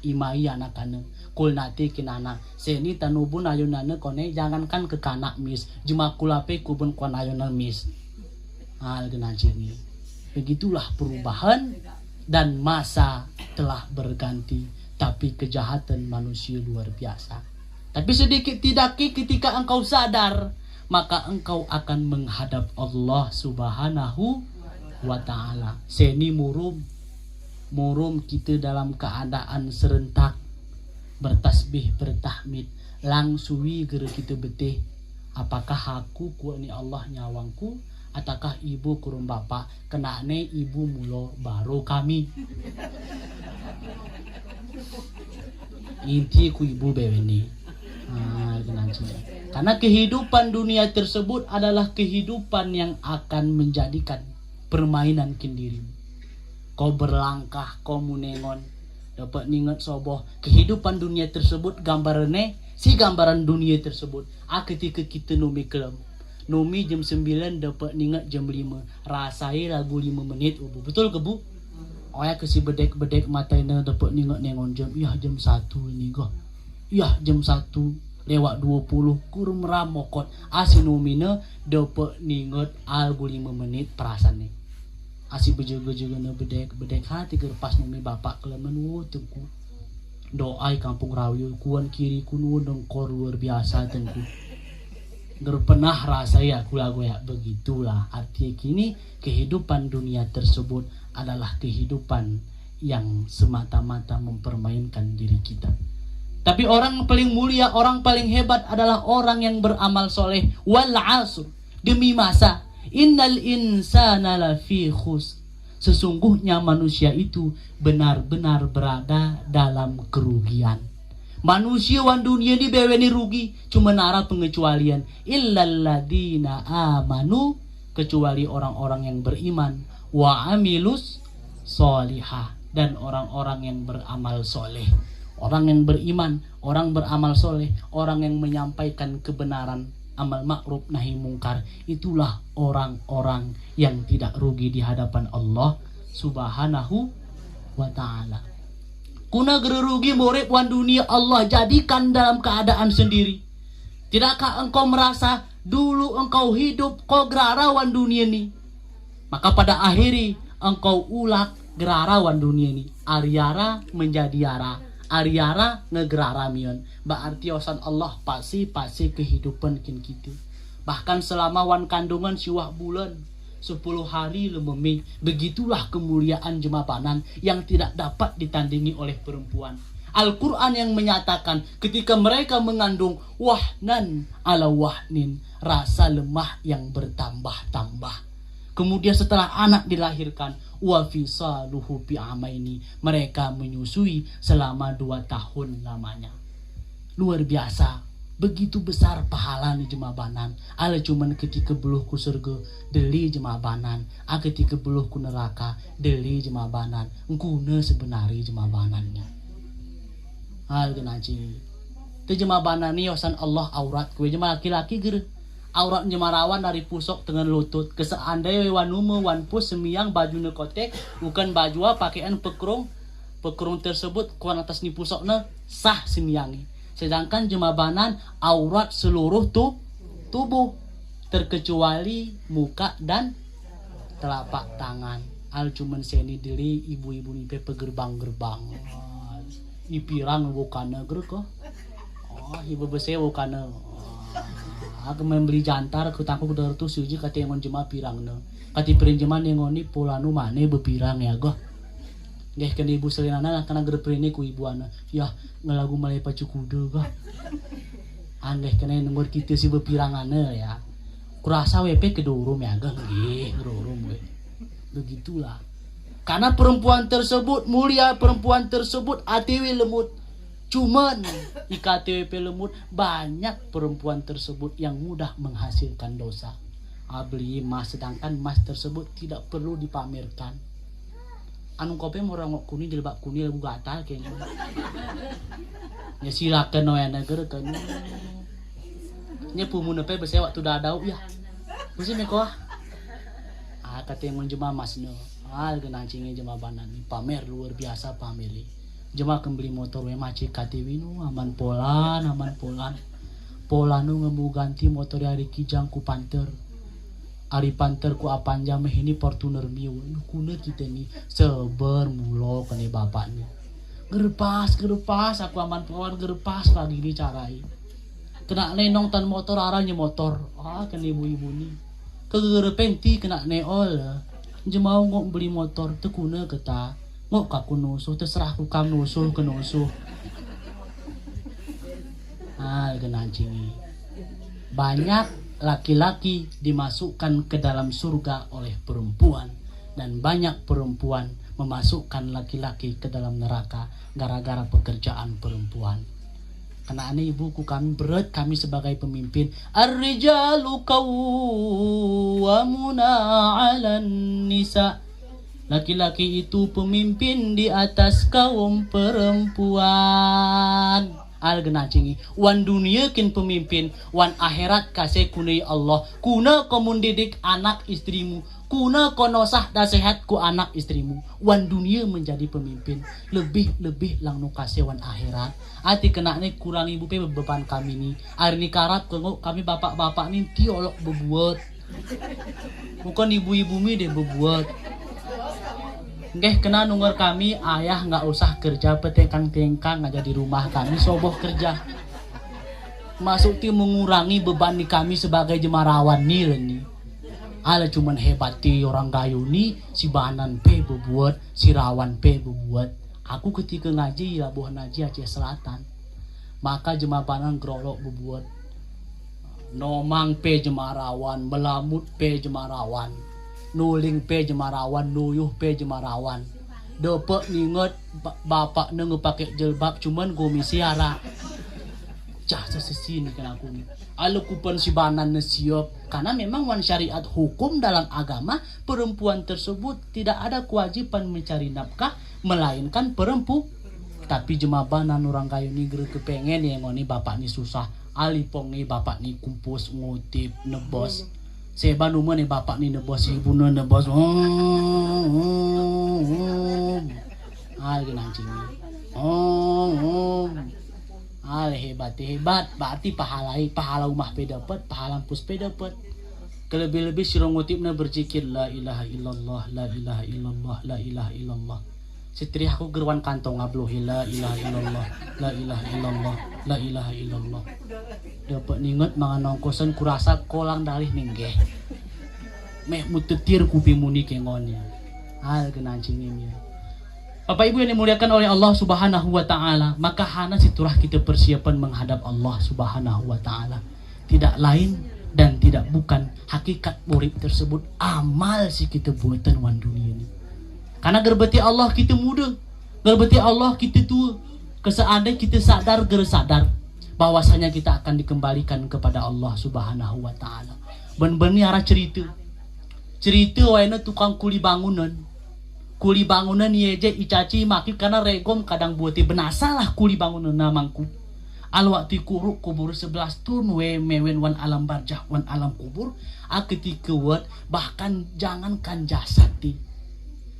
imai anak-anak kul nati kinana seni tanubun ayunana kone jangankan ke kanak mis jema kulape kubun kon ayunan mis al genancingi. Begitulah perubahan dan masa telah berganti tapi kejahatan manusia luar biasa. Tapi sedikit tidak ketika engkau sadar maka engkau akan menghadap Allah Subhanahu wa ta'ala. Seni murum kita dalam keadaan serentak bertasbih bertahmid langsui gerak kita betih apakah aku kuani Allah nyawangku ataukah ibu kurung bapak kenane ibu mulo baru kami inti ku ibu beweni karena kehidupan dunia tersebut adalah kehidupan yang akan menjadikan permainan kendirimu. Kau berlangkah, kau munengon, dapat ningat soboh kehidupan dunia tersebut gambarannya, si gambaran dunia tersebut. Ketika kita numi kelem, numi jam 9 dapat ningat jam 5, rasai lagu 5 menit, betul ke bu? Oh ya kesi bedek matanya dapat ningat nengon jam, jam 1 ini go, jam 1 lewat 20 kurang meramokot, asinumina dapat ningat lagu 5 menit perasaannya. Asih bejaga-jaga na bedek hati kerpas numi bapak kelemen tengku doai kampung rawi kuan kiri kuno dengkor luar biasa tengku pernah rasa ya kulago ya begitulah artinya kini kehidupan dunia tersebut adalah kehidupan yang semata-mata mempermainkan diri kita. Tapi orang paling mulia, orang paling hebat adalah orang yang beramal soleh. Wal asr, demi masa. Innal insana lafi khus. Sesungguhnya manusia itu benar-benar berada dalam kerugian. Manusia wan dunia ini beweni rugi, cuma nara pengecualian. Illal ladina amanu, kecuali orang-orang yang beriman, wa amilus solihah, dan orang-orang yang beramal soleh. Orang yang beriman, orang beramal soleh, orang yang menyampaikan kebenaran, amal ma'ruf nahi mungkar, itulah orang-orang yang tidak rugi di hadapan Allah Subhanahu wa ta'ala. Kuna gerugi murid wan dunia Allah jadikan dalam keadaan sendiri. Tidakkah engkau merasa dulu engkau hidup kau gerarawan dunia ini, maka pada akhiri engkau ulak gerarawan dunia ini, ariara menjadi yara, ariara ngegerara mion. Berarti osan Allah pasti kehidupan kin kita. Bahkan selama wan kandungan siwah bulan 10 hari lememi, begitulah kemuliaan jemabanan yang tidak dapat ditandingi oleh perempuan. Al-Quran yang menyatakan ketika mereka mengandung wahnan ala wahnin, rasa lemah yang bertambah-tambah. Kemudian setelah anak dilahirkan, wa fisaluhu bi amaini, mereka menyusui selama 2 tahun lamanya. Luar biasa, begitu besar pahala ni jemabanan. Ala cuman ketika beluh ku surga deli jemabanan, ketika beluh ku neraka deli jemabanan. Engkuna sebenarnya jemabanannya. Hal genaci. Te jemabanan ni osan Allah aurat kue jema laki-laki ger. Aurat jemarawan dari pusok dengan lutut. Keseandai wanume wanpus semiang baju nekotek, bukan baju pakaian pekrung tersebut kuan atas ni pusokna sah semiangi. Sedangkan jemabanan aurat seluruh tubuh terkecuali muka dan telapak tangan. Al cuman seni diri ibu-ibu nipe pegerbang-gerbang. Ipirang bukana gerko. Ibu bese bukana. Aku membeli jantar ku takut dar tu suji kata yang jema pirangna. Kati perinjeman yang ngoni polanu mane bepirang ya go. Geh kan ibu selinana kana gerprene ku ibu ana. Ya ngelagu malai pacu kudu go. Anggeh kena nunggu kita si bepirangana ya. Kurasa WP kedurum ya go. Nggih, kedurum we. Begitulah. Karena perempuan tersebut mulia, perempuan tersebut atiwi lemut. Cuman IKTWP lemut, banyak perempuan tersebut yang mudah menghasilkan dosa. Beli emas, sedangkan emas tersebut tidak perlu dipamerkan. Anu kopi mau rangok kuning jilbab kuning lagu gatal kayaknya. Ya silakan noya negara kan. Nya pumun pe bese waktu dadau ya. Bese mekoah. Kata yang menjema masno. Genang cinge jema banan pamer luar biasa pameli. Jema kembali motor we macik KTW nu aman polan. Polanu ngemu ganti motor hari kijang ku Panther. Ari Panther ku Apanjang meh ini Fortuner miu. Kuna kita ni seber mulo kene bapak ni. Gerpas aku aman polan gerpas pagi ni carai. Kena nenong tan motor arahnya motor. Kene ibu-ibu ni. Kegerepenti kena neol. Jemau ngok beli motor teu kuna keta. Ngok kaku nusuh terserah ku kam nusuh ke nusuh. Genang cingi. Banyak laki-laki dimasukkan ke dalam surga oleh perempuan dan banyak perempuan memasukkan laki-laki ke dalam neraka gara-gara pekerjaan perempuan. Karena aneh ibuku kami berat, kami sebagai pemimpin. Ar-rijalu qawwamuna 'alan nisa. Laki-laki itu pemimpin di atas kaum perempuan. Al-genacingi. Wan dunia kin pemimpin, wan akhirat kasih kunai Allah. Kuna komun didik anak istrimu. Kuna konosah da sehat ku anak istrimu. Wan dunia menjadi pemimpin. Lebih lang nu kasih wan akhirat. Ati kena ni kurang ibu pe beban kami ni. Hari ni karap kengok kami bapak-bapak ni tiolok bebuat. Bukan ibu-ibu mi deh bebuat. Nggih kena nunggu kami ayah nggak usah kerja petengkang-tengkang aja di rumah kami soboh kerja. Masuk ti mengurangi beban di kami sebagai jemarawan nih. Ala cuman hebat ti orang gayu ni si Banan pe bebuat, si Rawan pe bebuat. Aku ketika ngaji Labuhan Haji Aceh Selatan. Maka jemaah Banan gerolok bebuat. Nomang pe jemarawan, Melamut pe jemarawan. Nuling pe jemarawan, nuyuh pe jemarawan. Depek ninget bapak nenge pakai jilbab cuman gomisi ara. Cah sesini kan aku ni. Alu kupan si Banan siap karena memang wan syariat hukum dalam agama perempuan tersebut tidak ada kewajiban mencari nafkah melainkan perempuan. Tapi jemaah Banan orang kayu ni gere kepengen yang ngoni bapak ni susah. Alipong ni bapak ni kumpus ngutip nebos. Seba numa ni bapak ni nebos ibu na nebos. Genang cingi. Hebat. Berarti pahala umah pe dapat, pahala pus pe dapat. Kelebih-lebih sira ngutipna berzikir la ilaha illallah, la ilaha illallah, la ilaha illallah. Setri aku gerwan kantong ngabluhi la ilaha illallah, la ilaha illallah, la ilaha illallah. Dapat ninget mga nongkosan kurasa kolang dalih ninggeh. Meh mutetir kupi muni kengonnya. Genang cingin. Bapak Ibu yang dimuliakan oleh Allah Subhanahu wa taala, maka hana siturah kita persiapan menghadap Allah Subhanahu wa taala. Tidak lain dan tidak bukan hakikat murid tersebut amal si kita buatan wan dunia ini. Karena gerbeti Allah kita muda, gerbeti Allah kita tua. Keseandainya kita sadar bahwasanya kita akan dikembalikan kepada Allah Subhanahu wa taala. Ben-ben arah cerita waena tukang kuli bangunan yeje icaci maki karena regom kadang buati benasalah kuli bangunan namangku. Al waktu kuruk kubur 11 tun mewen wan alam barjah wan alam kubur ketika wat bahkan jangankan jasad ti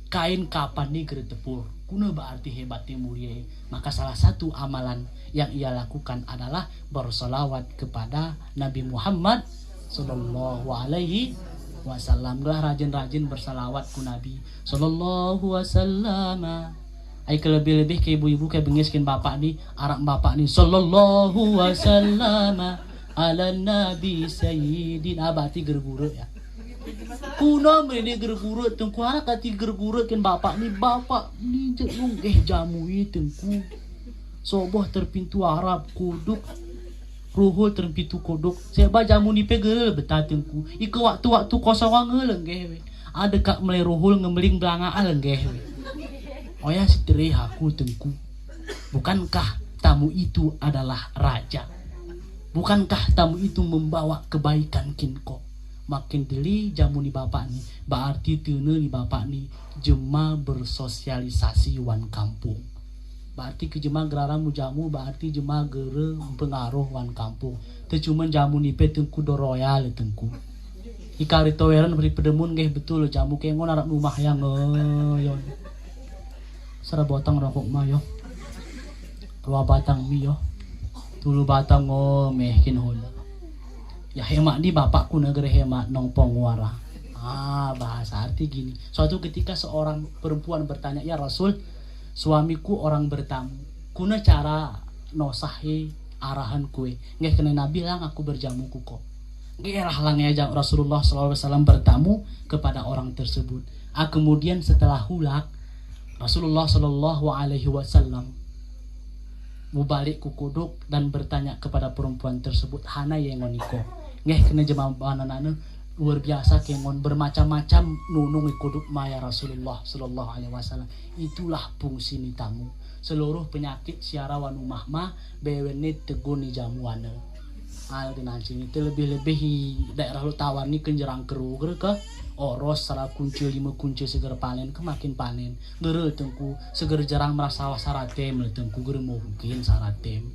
kain kapan nih gere tepur kuna berarti hebatnya mulia. Maka salah satu amalan yang ia lakukan adalah bersolawat kepada Nabi Muhammad sallallahu alaihi wasallam. Gelah rajin-rajin bersalawat ku Nabi sallallahu wasallam. Ai lebih-lebih ke ibu-ibu ke bengiskin bapak ni, arak bapak ni sallallahu wasallam ala nabi sayyidin. Abati gerguruk ya. Kuna mene gerguruk tengku arak kati gerguruk kan bapak ni jelung jamu tengku. Soboh terpintu Arab kuduk ruhul terpintu kuduk. Seba jamu ni pegel betatengku. Ika waktu-waktu kosong ngelengeh we. Ada kak melai ruhul ngemeling belanga alengeh we. Oh ya seteri aku tengku. Bukankah tamu itu adalah raja? Bukankah tamu itu membawa kebaikan kinko? Makin deli jamu ni bapak ni, berarti tene ni bapak ni jema bersosialisasi wan kampung. Berarti ke jema gerarang jamu, berarti jema gere pengaruh wan kampung. Teu cuma jamu ni pe tengku do royal tengku. Ikari toweran beri pedemun geh betul jamu ke ngon arap rumah yang yon. Sara botang rokok mah yo. 2 batang mi yo. 3 batang mehkin hol. Ya hemat di bapakku negeri hemat nongpong wara. Bahasa arti gini. Suatu ketika seorang perempuan bertanya, ya Rasul, suamiku orang bertamu. Kuna cara nosahi arahan kue. Nggak kena Nabi lang aku berjamu kuko. Nggak lang ya Rasulullah SAW bertamu kepada orang tersebut. Kemudian setelah hulak Rasulullah SAW mubalik kukuduk dan bertanya kepada perempuan tersebut, hana yang ngoniko. Nggak kena jemaah luar biasa kengon bermacam-macam nunung ikuduk maya Rasulullah sallallahu alaihi wasallam. Itulah fungsi ni tamu. Seluruh penyakit siara wanu mahma bewenit teguni jamuana. Al dengan sini terlebih-lebih daerah lu tawan ni kenjerang keru ke oros sara kunci 5 kunci seger panen kemakin panen. Gere tengku seger jarang merasa saratem tengku gere mungkin saratem.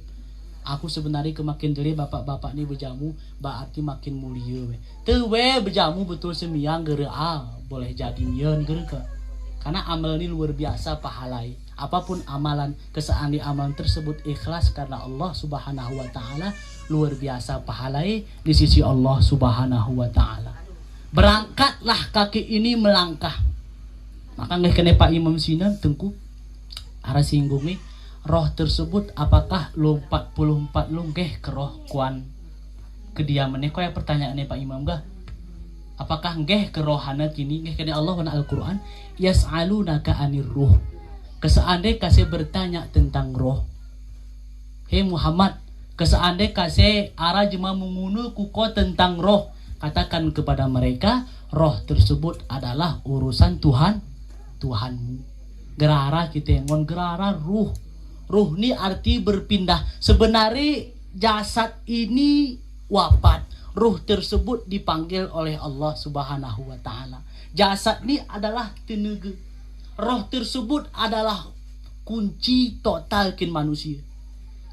Aku sebenarnya kemakin dari bapak-bapak ni berjamu berarti makin mulia we. Teu we berjamu betul semiang gere boleh jadi nyeun gere ke. Karena amal ni luar biasa pahalai. Apapun amalan, keseandi amalan tersebut ikhlas karena Allah Subhanahu wa taala, luar biasa pahalai di sisi Allah Subhanahu wa taala. Berangkatlah kaki ini melangkah. Maka nggak kena Pak Imam Sinan tengku arah singgungi roh tersebut apakah lu 44 lunggeh ke roh kuan kediamannya. Kau ya pertanyaannya Pak Imam gak? Apakah nggeh ke rohana kini nggeh kena Allah wana Al-Quran yas'alunaka anir ruh. Keseandai kasih bertanya tentang roh. Hei Muhammad, keseandai kasih arah jema mengunu kuko tentang roh, katakan kepada mereka roh tersebut adalah urusan Tuhanmu. Gerara kita ngon gerara ruh. Ruh ni arti berpindah. Sebenarnya jasad ini wafat. Ruh tersebut dipanggil oleh Allah Subhanahu wa taala. Jasad ni adalah tenaga. Roh tersebut adalah kunci total kin manusia.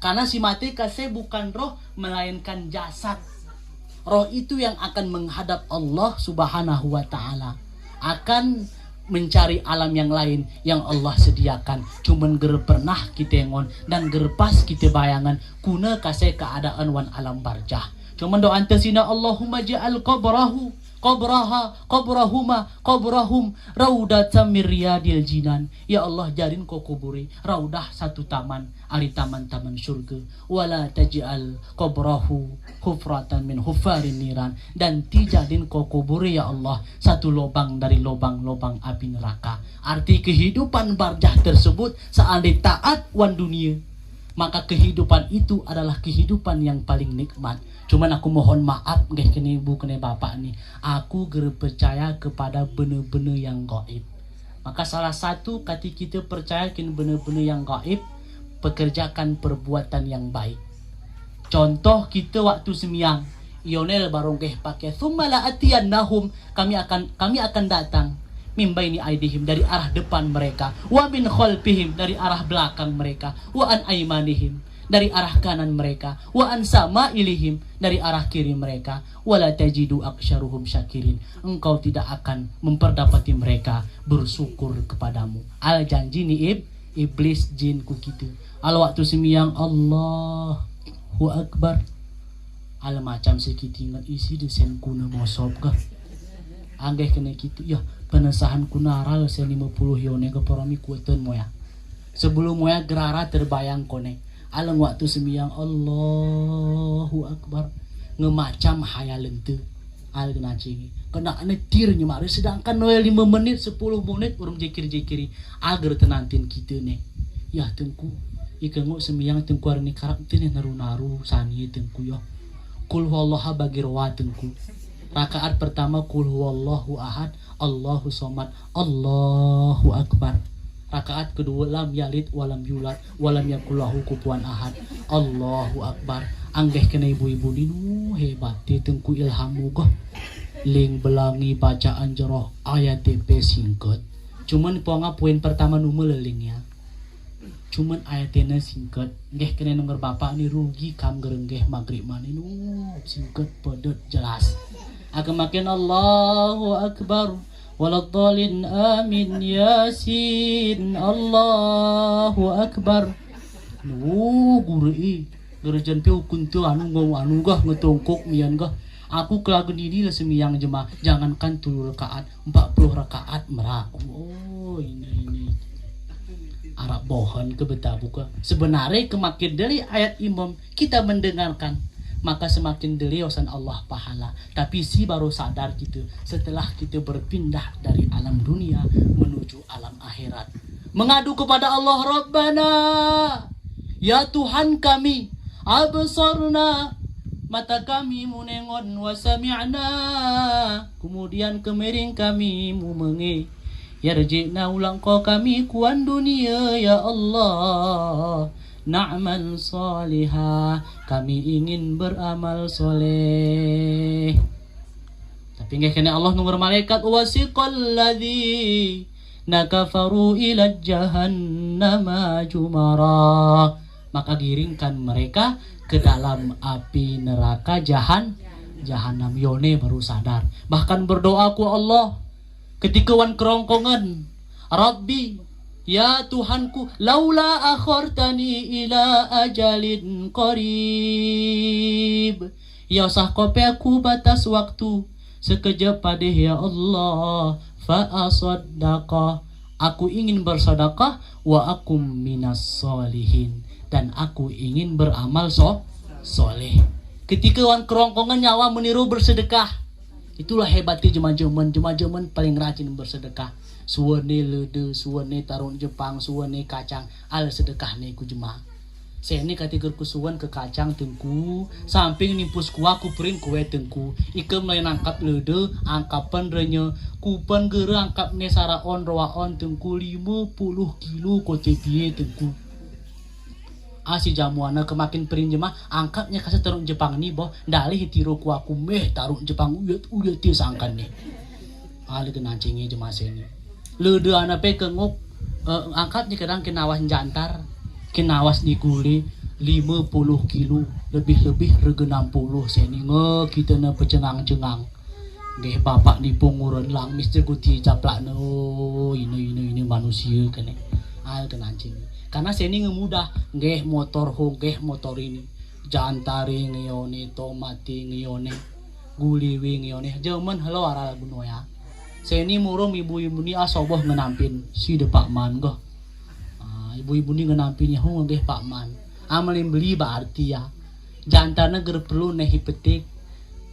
Karena si mati kasih bukan roh melainkan jasad. Roh itu yang akan menghadap Allah Subhanahu wa taala. Akan mencari alam yang lain yang Allah sediakan. Cuman ger pernah kita ngon dan ger pas kita bayangan kuna kasih keadaan wan alam barjah. Cuman doa antasina Allahumma ja'al qabrahum raudatan min riyadil jinan. Ya Allah jarin ko kuburi raudah satu taman ali taman-taman surga. Wala taj'al qabrahu hufratan min hufarin niran. Dan tijadin ko kuburi ya Allah satu lubang dari lubang-lubang api neraka. Arti kehidupan barjah tersebut seandainya taat wan dunia, maka kehidupan itu adalah kehidupan yang paling nikmat. Cuman aku mohon maaf guys kene ibu kene bapak nih. Aku percaya kepada bener-bener yang gaib. Maka salah satu kati kita percaya kene bener-bener yang gaib, pekerjakan perbuatan yang baik. Contoh kita waktu semiang, Ionel barongkeh pakai thumala atiyannahum, kami akan datang min baini aidihim dari arah depan mereka, wa min khalfihim dari arah belakang mereka, wa an aimanihim dari arah kanan mereka, wa an samailihim dari arah kiri mereka, wala tajidu aksyaruhum syakirin. Engkau tidak akan memperdapati mereka bersyukur kepadamu. Al janji ni iblis jin ku kitu. Al waktu semiang Allahu Akbar. Al macam sekitingan isi desen kuna mosob kah. Anggeh kena gitu ya penesahan kunara se 50 yone ke parami kueteun moya. Sebelum moya gerara terbayang kone. Alang waktu semiyang Allahu Akbar ngemacam hayaleun teu. Al kena cingi. Kena netir nya mari sedangkan noel 5 menit 10 menit urang jikir-jikiri agar tenantin kitu ne. Ya tengku ikangu semiyang tengku arni karakter naru-naru sani tengku ya. Kul huwallaha bagi rawa tengku. Rakaat pertama kul huwallahu ahad, Allahu somad, Allahu akbar. Rakaat kedua lam yalid walam yulad walam yakullahu kufuwan ahad, Allahu akbar. Anggeh kena ibu-ibu dinu hebat tengku ilhamu goh. Ling belangi bacaan jeroh ayat TP singkat. Cuman ponga poin pertama nu melelingnya. Cuman ayatnya singkat. Nggeh kena nomor bapak ni rugi kam gerenggeh maghrib mana nu singkat padat jelas. Akan makin Allahu Akbar waladhdallin amin yasin Allahu Akbar. Nu gurei gerejan pe ukun teu anu gah ngetongkok mian gah. Aku kelagun ini lah semiyang jemaah jangankan 7 rakaat 40 rakaat merak. Oh ini Arab bohon ke betabuka. Sebenarnya kemakin dari ayat imam kita mendengarkan maka semakin deliosan Allah pahala. Tapi si baru sadar gitu setelah kita berpindah dari alam dunia menuju alam akhirat. Mengadu kepada Allah, Rabbana, ya Tuhan kami, absarna, mata kami menengon, wasami'na, kemudian kemiring kami mumenge. Yarji'na ulang kau kami kuan dunia ya Allah. Na'mal salihah, kami ingin beramal soleh. Tapi nggak kena Allah nunggu malaikat wasiqal ladzi nakafaru ila jahannama jumara. Maka giringkan mereka ke dalam api neraka jahanam. Yone baru sadar. Bahkan berdoa ku Allah ketika wan kerongkongan, Rabbi, ya Tuhanku, laula akhartani ila ajalin qarib. Ya usah kope aku batas waktu sekejap padeh ya Allah. Fa asaddaqah, aku ingin bersedekah, wa akum minas solihin, dan aku ingin beramal soleh. Ketika wan kerongkongan nyawa meniru bersedekah, itulah hebatnya jemaah-jemaah paling rajin bersedekah. Suwane lede, suwane tarun Jepang, suwane kacang, al sedekah nih ku jemaah. Saya ini kategori kusuan ke kacang tengku, samping nimpus kuah kuperin kue tengku. Ike mulai nangkap lede, angkapan renya, kupan gere angkap ne saraon roaon tengku 50 kilo kote piye tengku. Si jamuana kemakin perin jemaah, angkapnya kasih tarun Jepang nih boh, dalih tiro kuah kumeh tarun Jepang uyat tia sangkan nih. Ali kena cengnya jemaah sini. Lede anak pe kenguk angkatnya kadang kenawas jantar, kenawas diguli 50 kilo, lebih rega 60 seni nge kita na pecengang-cengang. Geh bapak ni punguran lang mister guti caplak no ini manusia kene. Al kena anjing. Karena seni ngemudah geh motor motor ini. Jantari ngiyone tomati ngiyone guliwi ngiyone. Jaman halo ara lagu noya. Seni murum ibu-ibu ni asoboh ngenampin si de Pak Man goh. Ibu-ibu ni ngenampin ya hong deh Pak Man. Amalin beli berarti ya. Jantarna ger perlu nehi petik.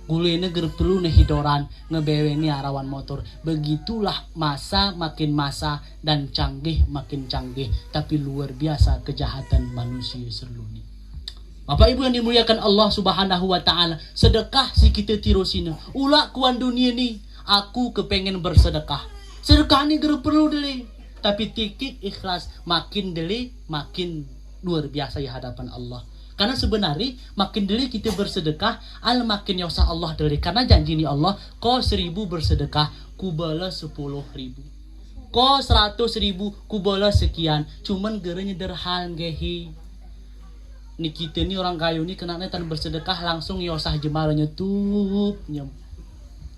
Gulena ger perlu nehi doran. Ngebewe ni arawan motor. Begitulah masa makin masa dan canggih makin canggih. Tapi luar biasa kejahatan manusia serluni. Bapak Ibu yang dimuliakan Allah Subhanahu wa taala, sedekah si kita tirosina. Ulah kuan dunia ni. Aku kepengen bersedekah. Sedekah ini gak perlu deli. Tapi tikik ikhlas. Makin deli, makin luar biasa ya hadapan Allah. Karena sebenarnya makin deli kita bersedekah, makin yausa Allah deli. Karena janji ni Allah, kau 1000 bersedekah, ku balas 10.000. Kau 100.000, ku balas sekian. Cuman gerenya derhan gehi. Ni kita ni orang kayu ni kenanya tan bersedekah langsung yosah jemalanya tuh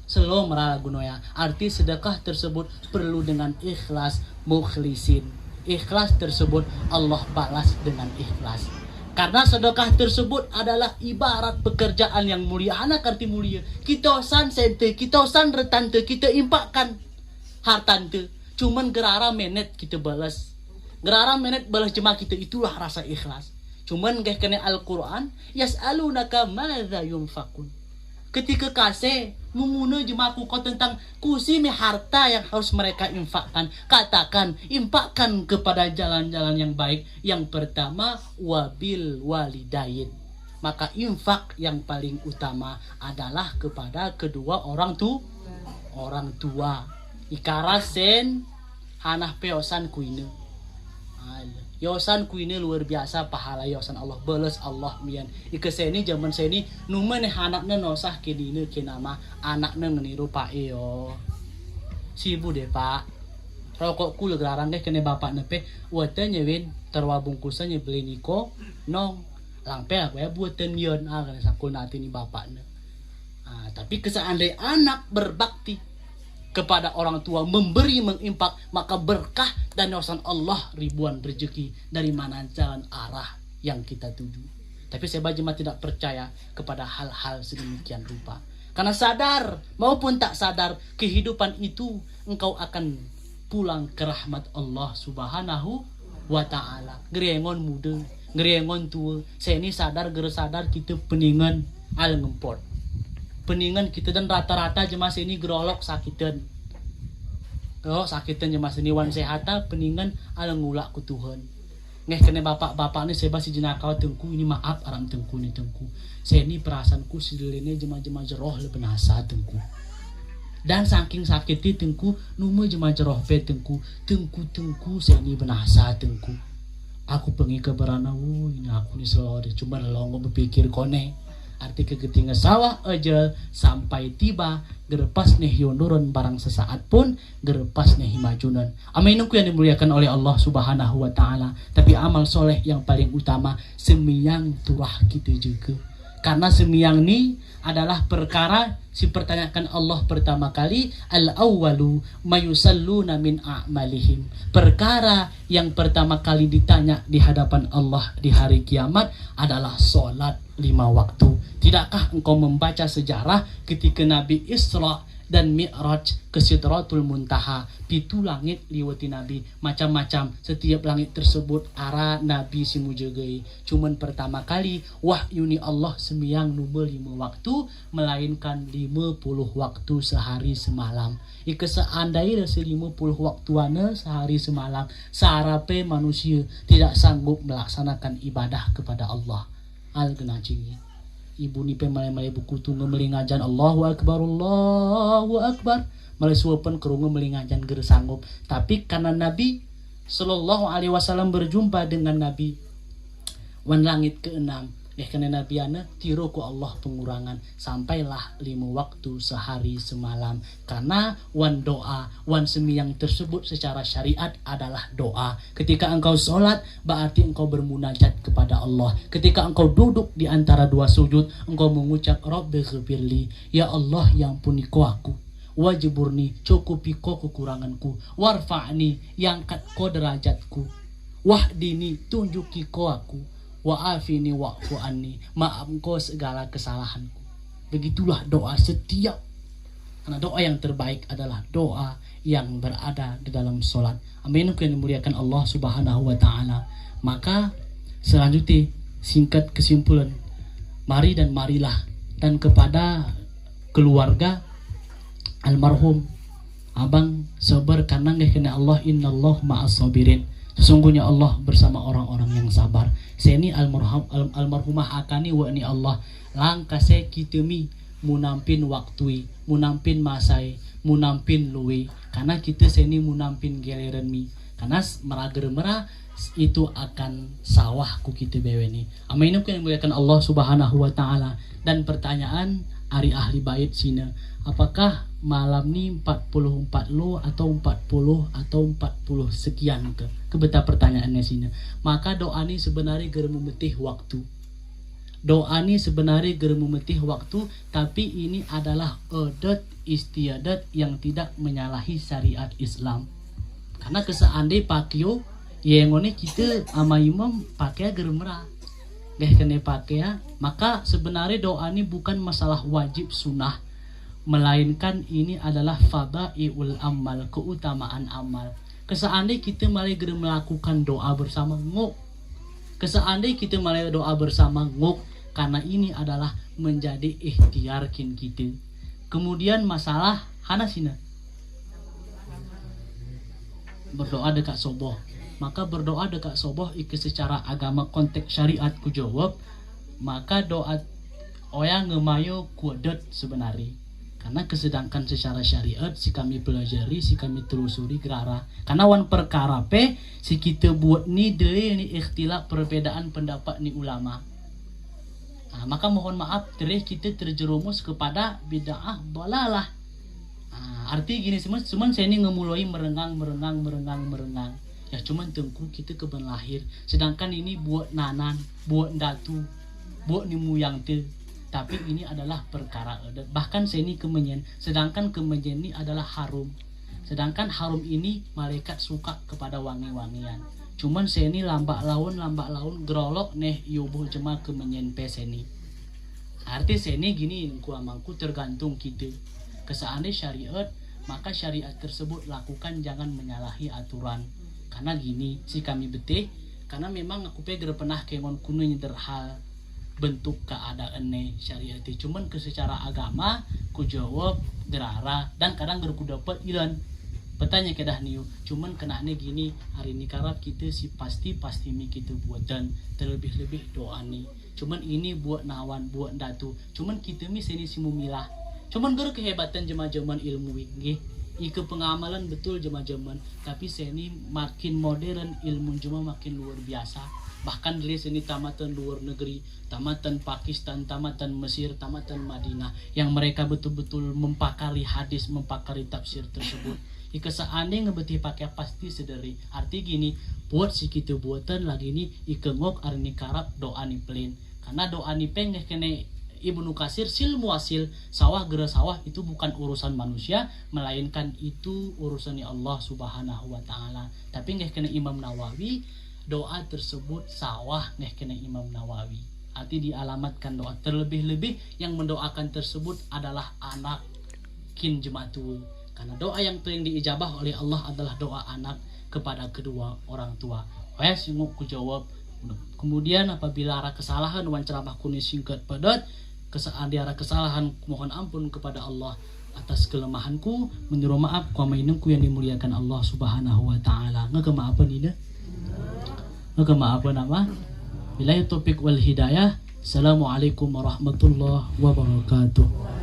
selo meralagu noya. Arti sedekah tersebut perlu dengan ikhlas, mukhlisin. Ikhlas tersebut Allah balas dengan ikhlas. Karena sedekah tersebut adalah ibarat pekerjaan yang mulia. Anak arti mulia. Kita san sente, kita san retante, kita impakkan hartante. Cuman gerara menet kita balas. Gerara menet balas jemaah kita, itulah rasa ikhlas. Cuman kayak kena Al-Quran, yas'alunaka madza yunfaqun. Ketika kasih menguna jemaahku kau tentang kusimi harta yang harus mereka infakkan. Katakan, infakkan kepada jalan-jalan yang baik. Yang pertama, wabil walidain. Maka infak yang paling utama adalah kepada kedua orang tua. Ikarasen hanah peosan kuine. Yosan kuine luar biasa pahala yosan Allah balas Allah mian ikeseni zaman seni numen anakna nosah kedine kenama anakna ngeniru pak yo sibu deh pak rokok kul garang deh kene bapak nepe wate nyewin terwa bungkusannya beli niko nong langpe aku ya buatan yon kana sakul nanti ni bapaknya tapi keseandainya anak berbakti kepada orang tua, memberi, mengimpak, maka berkah dan yosan Allah ribuan rezeki dari mana jalan arah yang kita tuju. Tapi saya jemaah tidak percaya kepada hal-hal sedemikian rupa. Karena sadar maupun tak sadar, kehidupan itu engkau akan pulang ke rahmat Allah subhanahu wa ta'ala. Gerengon muda, gerengon tua. Saya ini sadar, sadar kita peningan al ngempot. Peningan kita dan rata-rata jemaah sini gerolok sakitan. Kalau sakitan jemaah sini wan sehata peningan ala ngulak ku Tuhan. Ngeh kene bapak-bapak ni seba si jenakau tengku ini maaf aram tengku ni tengku. Saya ini perasaanku sidilene jemaah-jemaah jeroh lebenasa tengku. Dan saking sakiti tengku nume jemaah jeroh pe tengku saya ini benasa tengku. Aku pengen keberana ini aku ni selalu cuma longo berpikir kone. Arti kegetingan sawah aja sampai tiba gerepas nih yonurun barang sesaat pun gerepas nih majunan. Aminuku yang dimuliakan oleh Allah subhanahu wa ta'ala. Tapi amal soleh yang paling utama semiyang turah kita juga. Karena semiyang ini adalah perkara dipertanyakan Allah pertama kali al-awwalu mayusalluna min a'malihim. Perkara yang pertama kali ditanya di hadapan Allah di hari kiamat adalah salat 5 waktu. Tidakkah engkau membaca sejarah ketika Nabi Isra dan Mi'raj ke Sidratul Muntaha, pitu langit liwati Nabi, macam-macam setiap langit tersebut arah Nabi simujagai. Cuman pertama kali wahyuni Allah semiyang nubel 5 waktu melainkan 50 waktu sehari semalam. Ika seandainya 50 waktuana sehari semalam sarape manusia tidak sanggup melaksanakan ibadah kepada Allah. Al-Genacingi ibu ni pemalai-malai buku tu melingajan Allahu Akbar malai suapan kerungu melingajan ger sanggup. Tapi karena Nabi Sallallahu Alaihi Wasallam berjumpa dengan Nabi wan langit ke-6 karena Nabi ana tiro ku Allah pengurangan sampailah 5 waktu sehari semalam. Karena wan doa wan semiyang tersebut secara syariat adalah doa. Ketika engkau sholat berarti engkau bermunajat kepada Allah. Ketika engkau duduk di antara dua sujud engkau mengucap Rabbi ghfirli, ya Allah yang puniko aku, wajiburni cukupi ko kekuranganku, warfa'ni yang angkat ko derajatku, wahdini tunjuki ko aku, wa'afini wa'fu anni maaf engkau segala kesalahanku. Begitulah doa setiap. Karena doa yang terbaik adalah doa yang berada di dalam solat. Amin. Yang dimuliakan Allah subhanahu wa ta'ala. Maka selanjutnya singkat kesimpulan, mari dan marilah dan kepada keluarga almarhum abang sabar karena kena Allah innallah ma'as sabirin. Sesungguhnya Allah bersama orang-orang yang sabar. Saya ini almarhumah akani wa ni Allah langkah saya kita mi munampin waktui, munampin masai, munampin luwe. Karena kita seni munampin geleran mi. Karena merager-merah itu akan sawah ku kita beweni. Amin yang dimuliakan Allah subhanahu wa ta'ala. Dan pertanyaan ari ahli bait sina, apakah malam ni 44 lo atau 40 atau 40 sekian ke? Kebeta pertanyaannya sini. Maka doa ni sebenarnya ger memetih waktu. Doa ni sebenarnya ger memetih waktu, tapi ini adalah adat istiadat yang tidak menyalahi syariat Islam. Karena keseandai pakio yang ngone kita ama imam pakai ger merah. gak kena pakai ya. Maka sebenarnya doa ini bukan masalah wajib sunnah, melainkan ini adalah fadaiul amal, keutamaan amal. Keseandainya kita malah melakukan doa bersama ngok, keseandainya kita malah doa bersama ngok, karena ini adalah menjadi ikhtiarkin kita. Kemudian masalah hanasina berdoa dekat soboh, maka berdoa dekat soboh itu secara agama konteks syariat ku jawab, maka doa oyang ngemayo kuadat sebenarnya. Karena kesedangkan secara syariat si kami pelajari, si kami telusuri gerara. Karena wan perkara pe si kita buat ni dele ni ikhtilaf perbedaan pendapat ni ulama. Nah, maka mohon maaf terus kita terjerumus kepada bid'ah dalalah. Arti gini cuman saya ini ngemulai merengang. Ya cuman tengku kita keben lahir. Sedangkan ini buat nanan, buat datu, buat ni muyang te. Tapi ini adalah perkara adat. Bahkan saya ini kemenyen. Sedangkan kemenyen ini adalah harum. Sedangkan harum ini malaikat suka kepada wangi-wangian. Cuman saya ini lambak laun gerolok neh yubuh cema kemenyen peseni. Arti saya ini gini ku amangku tergantung kita. Keseandainya syariat, maka syariat tersebut lakukan, jangan menyalahi aturan. Karena gini si kami betih, karena memang aku peger pernah kengon kuno nyeder hal bentuk keadaan nih syariat itu. Cuman ke secara agama ku jawab gerara dan kadang gerku dapat ilan bertanya kedah niu. Cuman kena nih gini, hari ini karab kita si pasti mi kita buat dan terlebih-lebih doa nih. Cuman ini buat nawan, buat datu. Cuman kita mi sini si mumilah. Cuman ger kehebatan jemaah-jemaah ilmu nggih. Ike pengamalan betul jemaah-jemaah, tapi seni makin modern, ilmu jemaah makin luar biasa. Bahkan dari seni tamatan luar negeri, tamatan Pakistan, tamatan Mesir, tamatan Madinah, yang mereka betul-betul mempakari hadis, mempakari tafsir tersebut. Ike seandainya ngebeti pakai pasti sedari. Arti gini, buat si kita buatan lagi nih ike ngok arni karab doa ni pelin. Karena doa ni pengeh kene Ibnu Katsir silmu hasil sawah gera sawah itu bukan urusan manusia, melainkan itu urusannya Allah Subhanahu wa taala. Tapi nggak kena Imam Nawawi, doa tersebut sawah nggak kena Imam Nawawi. Arti dialamatkan doa, terlebih-lebih yang mendoakan tersebut adalah anak kin jematul. Karena doa yang paling diijabah oleh Allah adalah doa anak kepada kedua orang tua. Wes ku jawab. Kemudian apabila ada kesalahan wan ceramah kuning singkat padat, keseadiara kesalahan mohon ampun kepada Allah atas kelemahanku, menyuruh maaf ku mainungku yang dimuliakan Allah Subhanahu wa taala. Ngegemaafan ida? Ngegemaafan apa? Billahi taufik wal hidayah. Assalamualaikum warahmatullahi wabarakatuh.